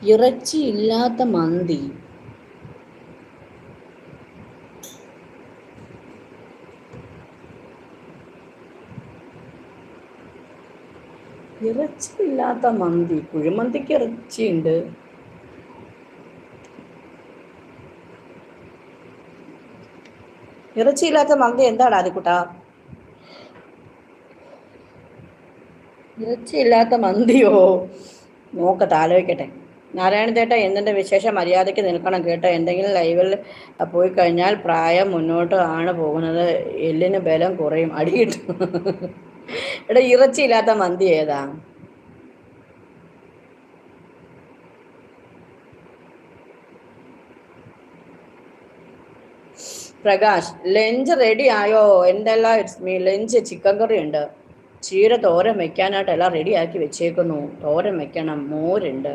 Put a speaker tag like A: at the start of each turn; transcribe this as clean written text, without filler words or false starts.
A: ഇറച്ചിയില്ലാത്ത മന്തി. ഇറച്ചിയില്ലാത്ത മന്തി. കുഴിമന്തിക്ക് ഇറച്ചിയുണ്ട്. ഇറച്ചിയില്ലാത്ത മന്തി എന്താണ് ആദിക്കുട്ടാ? ഇറച്ചിയില്ലാത്ത മന്തിയോ? നോക്കട്ടെ, ആലോചിക്കട്ടെ. നാരായണ ചേട്ടാ, എന്തിൻ്റെ വിശേഷം? മര്യാദയ്ക്ക് നിൽക്കണം കേട്ടോ. എന്തെങ്കിലും ലൈവിൽ പോയി കഴിഞ്ഞാൽ പ്രായം മുന്നോട്ട് ആണ് പോകുന്നത്, എല്ലിന് ബലം കുറയും, അടിയിട്ടു. എടാ, ഇറച്ചിയില്ലാത്ത മന്തി ഏതാ? പ്രകാശ്, ലഞ്ച് റെഡി ആയോ? എന്തെല്ലാം ഇറ്റ്സ് മീ. ലഞ്ച് ചിക്കൻ കറി ഉണ്ട്, ചീര തോരൻ വെക്കാനായിട്ട് എല്ലാം റെഡിയാക്കി വെച്ചേക്കുന്നു. തോരൻ വെക്കണം, മോരുണ്ട്.